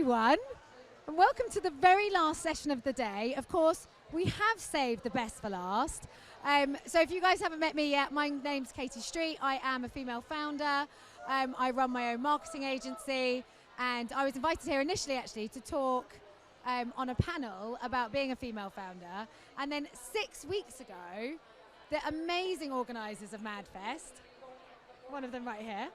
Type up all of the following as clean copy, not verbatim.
everyone, and welcome to the very last session of the day. Of course, we have saved the best for last. So if you guys haven't met me yet, my name's Katie Street. I am a female founder. I run my own marketing agency, and I was invited here initially actually to talk on a panel about being a female founder. And then 6 weeks ago, the amazing organisers of MadFest, one of them right here,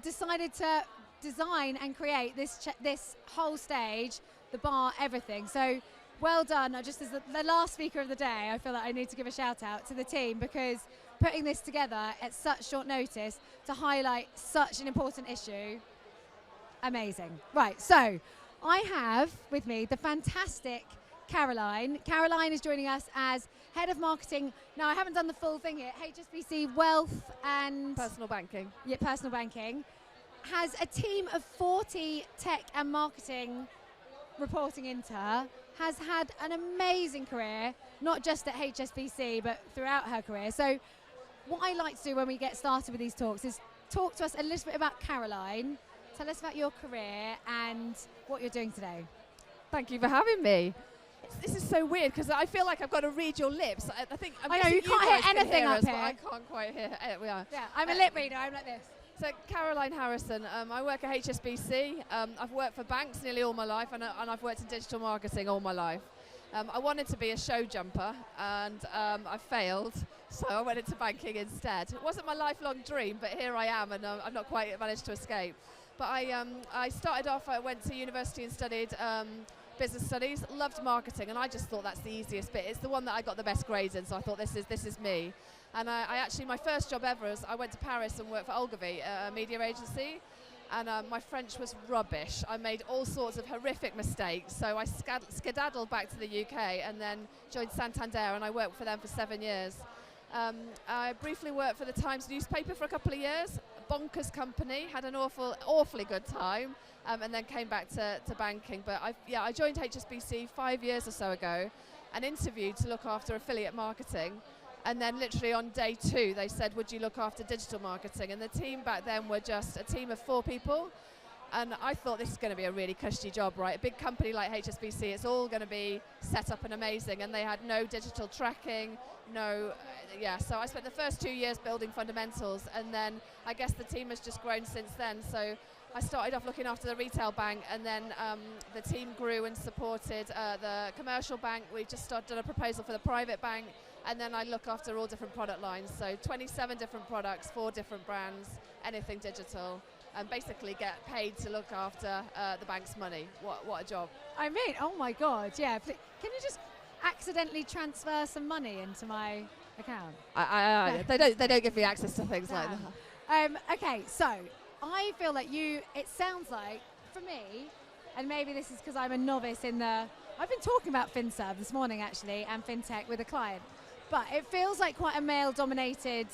decided to design and create this whole stage, the bar, everything. So well done. Just as the last speaker of the day, I feel like I need to give a shout out to the team, because putting this together at such short notice to highlight such an important issue, amazing. Right, so I have with me the fantastic Caroline. Caroline is joining us as Head of Marketing. Now, I haven't done the full thing here. HSBC Wealth and Personal Banking. Yeah, Personal Banking. Has a team of 40 tech and marketing reporting into her, has had an amazing career, not just at HSBC, but throughout her career. So what I like to do when we get started with these talks is talk to us a little bit about Caroline, tell us about your career and what you're doing today. Thank you for having me. This is so weird because I feel like I've got to read your lips. I think I know, you can't hear anything up here. I can't quite hear. We are. Yeah, I'm a lip reader, I'm like this. So Caroline Harrison, I work at HSBC. I've worked for banks nearly all my life, and I've worked in digital marketing all my life. I wanted to be a show jumper, and I failed, so I went into banking instead. It wasn't my lifelong dream, but here I am, and I've not quite managed to escape. But I started off, I went to university and studied business studies, loved marketing, and I just thought that's the easiest bit. It's the one that I got the best grades in, so I thought this is me. And I actually, my first job ever is I went to Paris and worked for Ogilvy, a media agency, and my French was rubbish. I made all sorts of horrific mistakes, so I skedaddled back to the UK and then joined Santander, and I worked for them for 7 years. I briefly worked for the Times newspaper for a couple of years, a bonkers company, had an awfully good time, and then came back to banking. But I joined HSBC 5 years or so ago and interviewed to look after affiliate marketing. And then literally on day 2, they said, would you look after digital marketing? And the team back then were just a team of 4 people. And I thought this is going to be a really cushy job, right? A big company like HSBC, it's all going to be set up and amazing. And they had no digital tracking, so I spent the first 2 years building fundamentals. And then I guess the team has just grown since then. So I started off looking after the retail bank, and then the team grew and supported the commercial bank. We just done a proposal for the private bank. And then I look after all different product lines, so 27 different products, 4 different brands, anything digital, and basically get paid to look after the bank's money. What a job. I mean, oh my God, yeah. Can you just accidentally transfer some money into my account? They don't give me access to things like that. Okay, so I feel like it sounds like, for me, and maybe this is because I'm a novice I've been talking about FinServe this morning actually, and FinTech with a client. But it feels like quite a male-dominated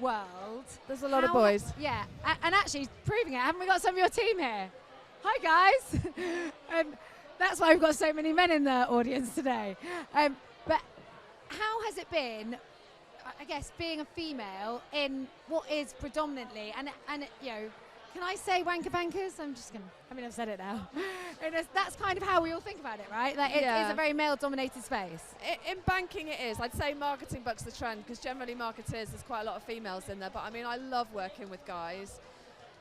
world. There's a lot of boys. Yeah, and actually proving it, haven't we got some of your team here? Hi guys. That's why we've got so many men in the audience today. But how has it been, I guess, being a female in what is predominantly, and can I say wanker bankers? I've said it now. That's kind of how we all think about it, right? Like it is a very male-dominated space. In banking it is. I'd say marketing bucks the trend, because generally marketers, there's quite a lot of females in there. But I mean, I love working with guys.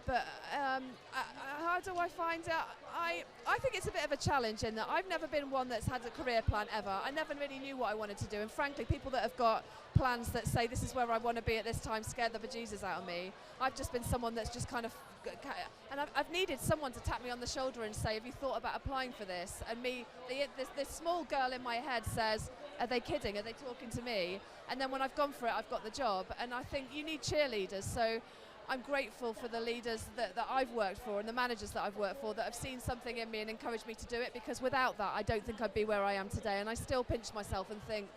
But how do I find out? I think it's a bit of a challenge in that I've never been one that's had a career plan ever. I never really knew what I wanted to do. And frankly, people that have got plans that say this is where I want to be at this time scared the bejesus out of me. I've just been someone that's just kind of, and I've needed someone to tap me on the shoulder and say, have you thought about applying for this? And this small girl in my head says, are they kidding? Are they talking to me? And then when I've gone for it, I've got the job. And I think you need cheerleaders. So I'm grateful for the leaders that I've worked for and the managers that I've worked for that have seen something in me and encouraged me to do it, because without that, I don't think I'd be where I am today. And I still pinch myself and think,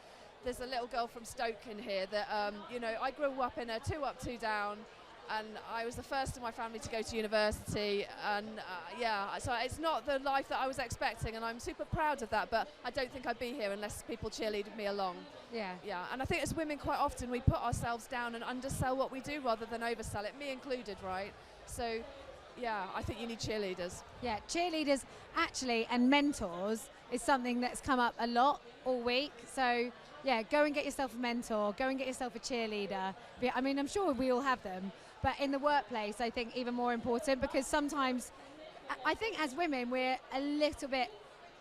there's a little girl from Stoke in here that, I grew up in a 2 up, 2 down, and I was the first in my family to go to university, and so it's not the life that I was expecting, and I'm super proud of that, but I don't think I'd be here unless people cheerleaded me along. Yeah, and I think as women quite often we put ourselves down and undersell what we do rather than oversell it, me included, right? So yeah, I think you need cheerleaders. Yeah, cheerleaders actually and mentors is something that's come up a lot all week. So yeah, go and get yourself a mentor, go and get yourself a cheerleader. I mean, I'm sure we all have them, but in the workplace, I think even more important, because sometimes I think as women, we're a little bit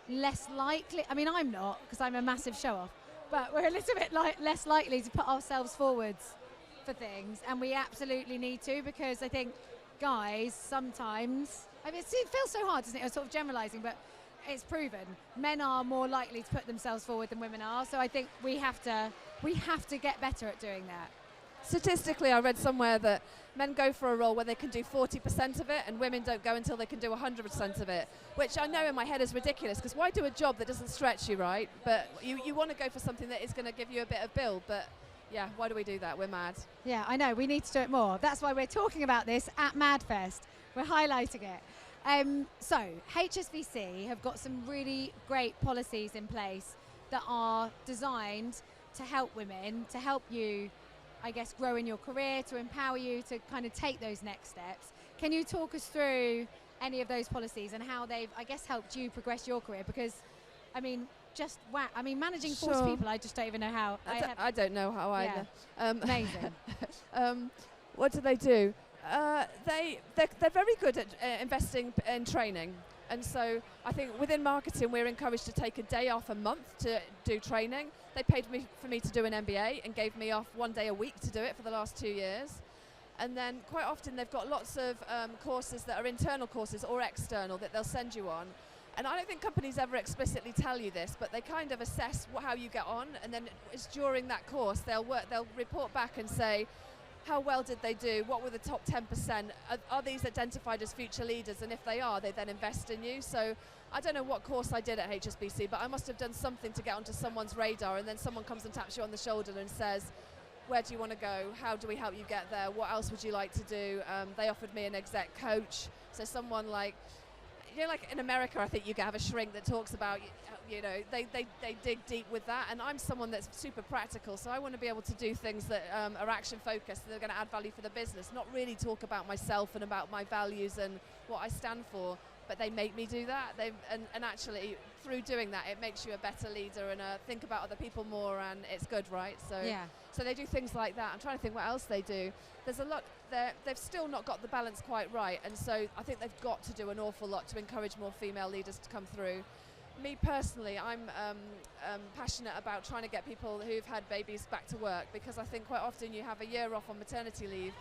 less likely. I mean, I'm not, because I'm a massive show-off, but we're a little bit less likely to put ourselves forwards for things, and we absolutely need to, because I think guys sometimes, I mean, it feels so hard, doesn't it? I'm sort of generalising, but it's proven men are more likely to put themselves forward than women are. So I think we have to get better at doing that. Statistically, I read somewhere that men go for a role where they can do 40% of it, and women don't go until they can do 100% of it, which I know in my head is ridiculous, because why do a job that doesn't stretch you, right? But you want to go for something that is going to give you a bit of build, but yeah, why do we do that? We're mad. Yeah, I know, we need to do it more. That's why we're talking about this at MadFest. We're highlighting it. So HSBC have got some really great policies in place that are designed to help women, to help you, I guess, grow in your career, to empower you to kind of take those next steps. Can you talk us through any of those policies and how they've, I guess, helped you progress your career? Because, I mean, just wow. I mean, managing 40 people, I just don't even know how. I don't know how either. Amazing. What do they do? They're very good at investing in training. And so I think within marketing, we're encouraged to take a day off a month to do training. They paid for me to do an MBA and gave me off 1 day a week to do it for the last 2 years. And then quite often they've got lots of courses that are internal courses or external that they'll send you on. And I don't think companies ever explicitly tell you this, but they kind of assess how you get on, and then it's during that course they'll report back and say, how well did they do? What were the top 10%? Are these identified as future leaders? And if they are, they then invest in you. So I don't know what course I did at HSBC, but I must have done something to get onto someone's radar, and then someone comes and taps you on the shoulder and says, where do you want to go? How do we help you get there? What else would you like to do? They offered me an exec coach. So someone like, you know, like in America, I think you have a shrink that talks about, you know, they dig deep with that. And I'm someone that's super practical, so I want to be able to do things that are action focused, that are going to add value for the business, not really talk about myself and about my values and what I stand for, but they make me do that. And actually, through doing that, it makes you a better leader and think about other people more, and it's good, right? So, yeah. So they do things like that. I'm trying to think what else they do. There's a lot there. They've still not got the balance quite right, and so I think they've got to do an awful lot to encourage more female leaders to come through. Me personally, I'm passionate about trying to get people who've had babies back to work, because I think quite often you have a year off on maternity leave,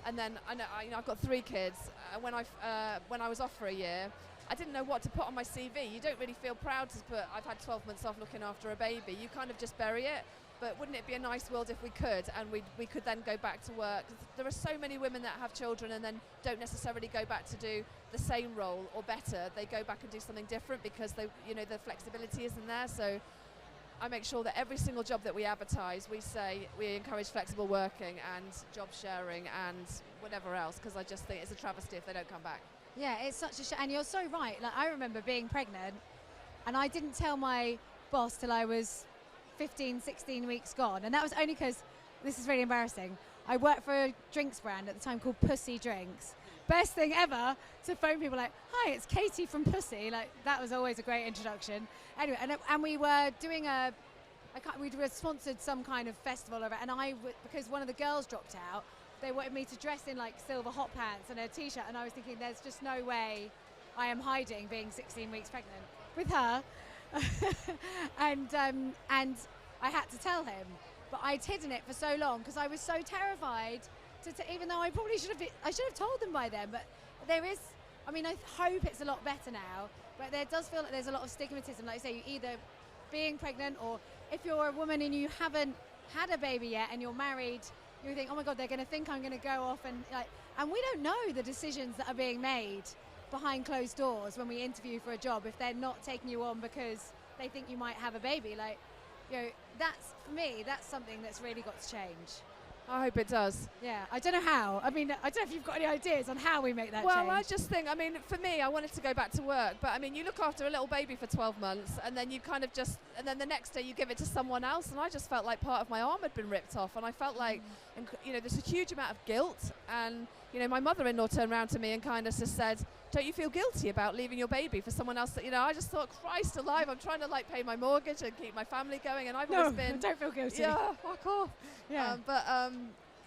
and then I've got 3 kids. When I was off for a year, I didn't know what to put on my CV. You don't really feel proud to put, I've had 12 months off looking after a baby. You kind of just bury it. But wouldn't it be a nice world if we could, and we could then go back to work? There are so many women that have children and then don't necessarily go back to do the same role or better. They go back and do something different because the flexibility isn't there. So I make sure that every single job that we advertise, we say we encourage flexible working and job sharing and whatever else, because I just think it's a travesty if they don't come back. Yeah, it's such a shame, and you're so right. Like, I remember being pregnant, and I didn't tell my boss till I was 15, 16 weeks gone, and that was only because, this is really embarrassing, I worked for a drinks brand at the time called Pussy Drinks. Best thing ever to phone people like, hi, it's Katie from Pussy. Like, that was always a great introduction. Anyway, and we were doing we were sponsored some kind of festival of it, and because one of the girls dropped out, they wanted me to dress in like silver hot pants and a t-shirt, and I was thinking, there's just no way I am hiding being 16 weeks pregnant with her. and I had to tell him, but I'd hidden it for so long because I was so terrified even though I probably should have told them by then. But there is, I mean, I hope it's a lot better now, but there does feel like there's a lot of stigmatism. Like I say, you either being pregnant, or if you're a woman and you haven't had a baby yet and you're married, you think, oh my God, they're going to think I'm going to go off and we don't know the decisions that are being made behind closed doors when we interview for a job, if they're not taking you on because they think you might have a baby. Like, you know, that's, for me, that's something that's really got to change. I hope it does. Yeah, I don't know how. I mean, I don't know if you've got any ideas on how we make that change. Well, I just think, I mean, for me, I wanted to go back to work, but I mean, you look after a little baby for 12 months, and then you kind of just, and then the next day you give it to someone else, and I just felt like part of my arm had been ripped off, and I felt like, you know, there's a huge amount of guilt, and, you know, my mother-in-law turned around to me and kind of just said, don't you feel guilty about leaving your baby for someone else that, you know, I just thought, Christ alive, I'm trying to like pay my mortgage and keep my family going, and I've always been... don't feel guilty. Yeah, fuck off. Yeah.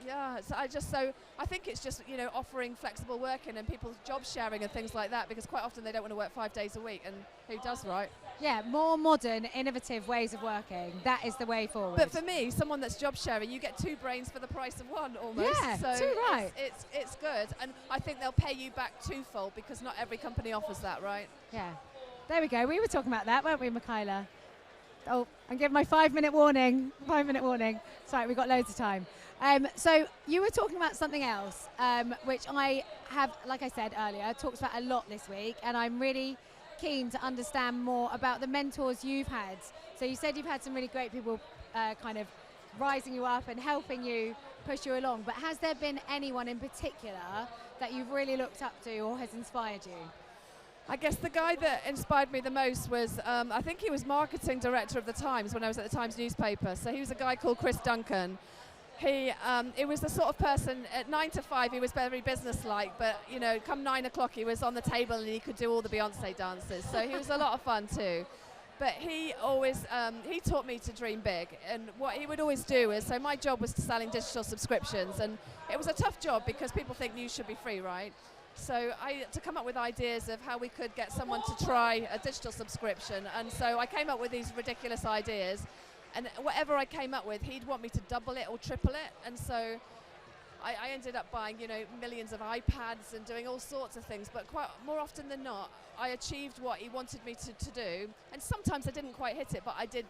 Yeah, so I think it's just, you know, offering flexible working and people's job sharing and things like that, because quite often they don't want to work 5 days a week, and who does, right? Yeah, more modern, innovative ways of working. That is the way forward. But for me, someone that's job sharing, you get 2 brains for the price of 1 almost. Yeah, so too right. It's good, and I think they'll pay you back twofold, because not every company offers that, right? Yeah. There we go. We were talking about that, weren't we, Michaela? Oh, I'm giving my 5-minute warning. 5-minute warning. Sorry, we've got loads of time. So you were talking about something else, which I have, like I said earlier, talked about a lot this week, and I'm really keen to understand more about the mentors you've had. So you said you've had some really great people kind of rising you up and helping you push you along, but has there been anyone in particular that you've really looked up to or has inspired you? I guess the guy that inspired me the most was, I think he was marketing director of the Times when I was at the Times newspaper. So he was a guy called Chris Duncan. He was the sort of person, at 9 to 5 he was very businesslike, but you know, come 9 o'clock he was on the table and he could do all the Beyonce dances. So he was a lot of fun too. But he always, he taught me to dream big, and what he would always do is, so my job was selling digital subscriptions, and it was a tough job because people think news should be free, right? So I had to come up with ideas of how we could get someone to try a digital subscription, and so I came up with these ridiculous ideas, and whatever I came up with, he'd want me to double it or triple it, and so I ended up buying, you know, millions of iPads and doing all sorts of things, but quite more often than not, I achieved what he wanted me to do, and sometimes I didn't quite hit it, but I did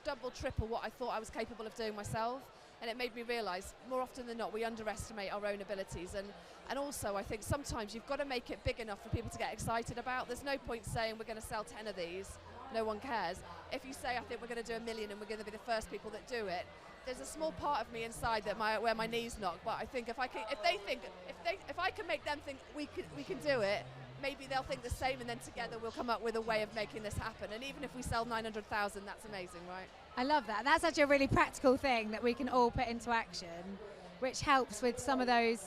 double, triple what I thought I was capable of doing myself, and it made me realise, more often than not, we underestimate our own abilities, and also I think sometimes you've got to make it big enough for people to get excited about. There's no point saying we're going to sell 10 of these, no one cares. If you say I think we're going to do 1 million and we're going to be the first people that do it, there's a small part of me inside that where my knees knock. But I think if I can make them think we can do it, maybe they'll think the same, and then together we'll come up with a way of making this happen. And even if we sell 900,000, that's amazing, right? I love that. That's actually a really practical thing that we can all put into action, which helps with some of those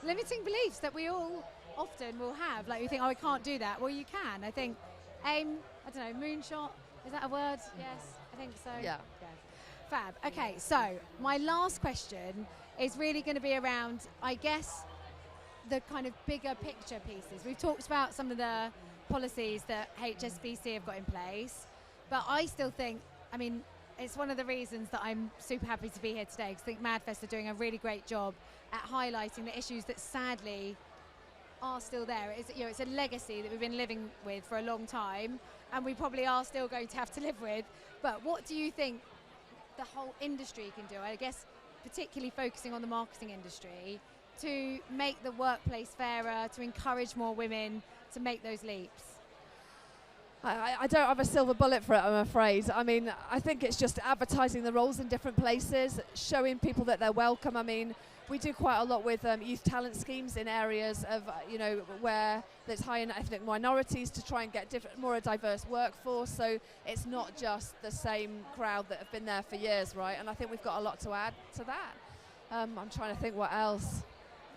limiting beliefs that we all often will have. Like we think, oh, I can't do that. Well, you can. I think I don't know, moonshot, is that a word? Yes, I think so. Yeah. Fab. Okay, so my last question is really going to be around, I guess, the kind of bigger picture pieces. We've talked about some of the policies that HSBC have got in place, but I still think, I mean, it's one of the reasons that I'm super happy to be here today, because I think MadFest are doing a really great job at highlighting the issues that sadly are still there. It's a legacy that we've been living with for a long time, and we probably are still going to have to live with. But what do you think the whole industry can do, I guess particularly focusing on the marketing industry, to make the workplace fairer, to encourage more women to make those leaps? I don't have a silver bullet for it, I'm afraid. I mean, I think it's just advertising the roles in different places, showing people that they're welcome. I mean, we do quite a lot with youth talent schemes in areas of, you know, where there's high in ethnic minorities, to try and get more a diverse workforce. So it's not just the same crowd that have been there for years, right? And I think we've got a lot to add to that. I'm trying to think what else.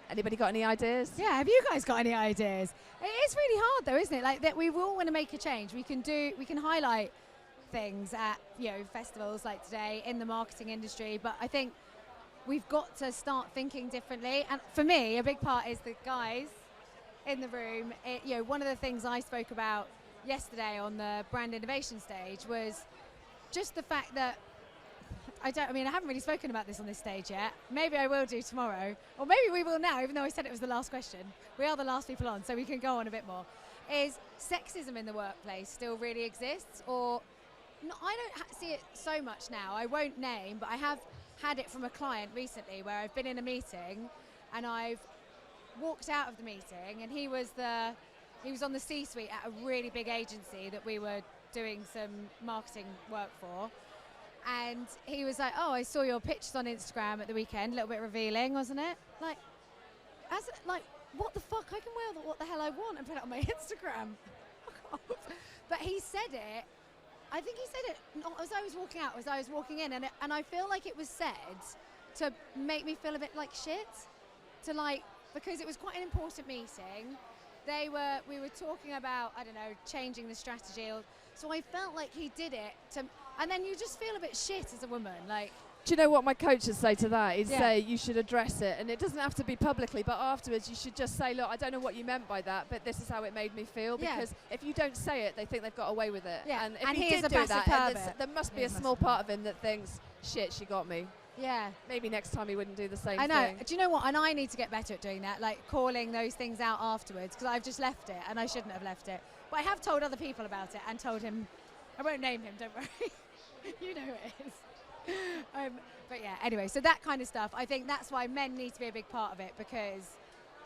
Anybody got any ideas? Yeah, have you guys got any ideas? It is really hard though, isn't it? Like that we all want to make a change. We can highlight things at, you know, festivals like today in the marketing industry, but I think we've got to start thinking differently. And for me, a big part is the guys in the room. You know, one of the things I spoke about yesterday on the brand innovation stage was just the fact that I haven't really spoken about this on this stage yet. Maybe I will do tomorrow, or maybe we will now, even though I said it was the last question. We are the last people on, so we can go on a bit more. Is sexism in the workplace still really exists, or no? I don't see it so much now. I won't name, but I have had it from a client recently where I've been in a meeting and I've walked out of the meeting, and he was on the C-suite at a really big agency that we were doing some marketing work for. And he was like, "Oh, I saw your pictures on Instagram at the weekend. A little bit revealing, wasn't it?" Like, what the fuck? I can wear what the hell I want and put it on my Instagram. But he said it. I think he said it not as I was walking out, as I was walking in, and I feel like it was said to make me feel a bit like shit, because it was quite an important meeting. We were talking about, I don't know, changing the strategy, so I felt like he did it and then you just feel a bit shit as a woman, like. Do you know what my coaches say to that? He'd say you should address it, and it doesn't have to be publicly, but afterwards you should just say, look, I don't know what you meant by that, but this is how it made me feel, because if you don't say it, they think they've got away with it. Yeah. And if and he he did is a do that, pervert. there must be a small part of him that thinks, shit, she got me. Yeah. Maybe next time he wouldn't do the same I know. thing. Do you know what? And I need to get better at doing that, like calling those things out afterwards, because I've just left it, and I shouldn't have left it. But I have told other people about it and told him, I won't name him, don't worry. You know who it is. But yeah, anyway, so that kind of stuff, I think that's why men need to be a big part of it, because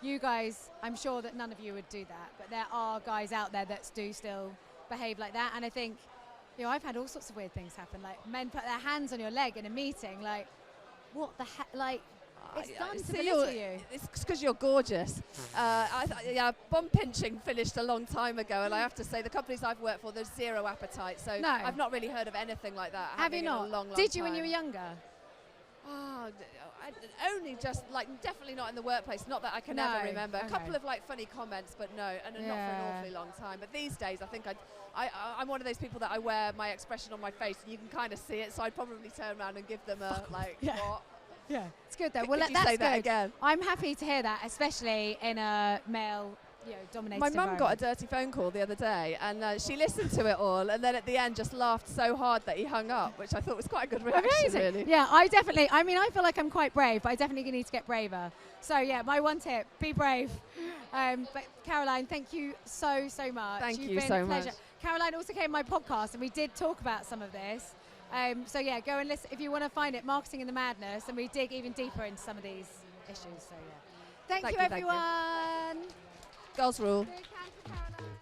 you guys, I'm sure that none of you would do that, but there are guys out there that do still behave like that. And I think, I've had all sorts of weird things happen, like men put their hands on your leg in a meeting, like, what the heck, like, it's done to belittle you. It's because you're gorgeous. Bum pinching finished a long time ago, and I have to say the companies I've worked for, there's zero appetite. So no. I've not really heard of anything like that. Have you not? In a long, long Did you time. when you were younger? Oh, only just definitely not in the workplace. Not that I can ever remember. Okay. A couple of funny comments, but no, and not for an awfully long time. But these days, I think I'm one of those people that I wear my expression on my face, and you can kind of see it. So I'd probably turn around and give them a what. Yeah, it's good though. Well, Could you that's say that good. again? I'm happy to hear that, especially in a male, dominated My mum got a environment. dirty phone call the other day, and she listened to it all, and then at the end just laughed so hard that he hung up, which I thought was quite a good reaction. Amazing. Really. Yeah, I feel like I'm quite brave, but I definitely need to get braver. So yeah, my one tip, be brave. But Caroline, thank you so much. Thank You've you been so a pleasure. much. Caroline also came on my podcast, and we did talk about some of this. So yeah, go and listen if you want to find it, Marketing in the Madness, and we dig even deeper into some of these issues. So yeah, thank you everyone. Girls rule. Big hand for Caroline.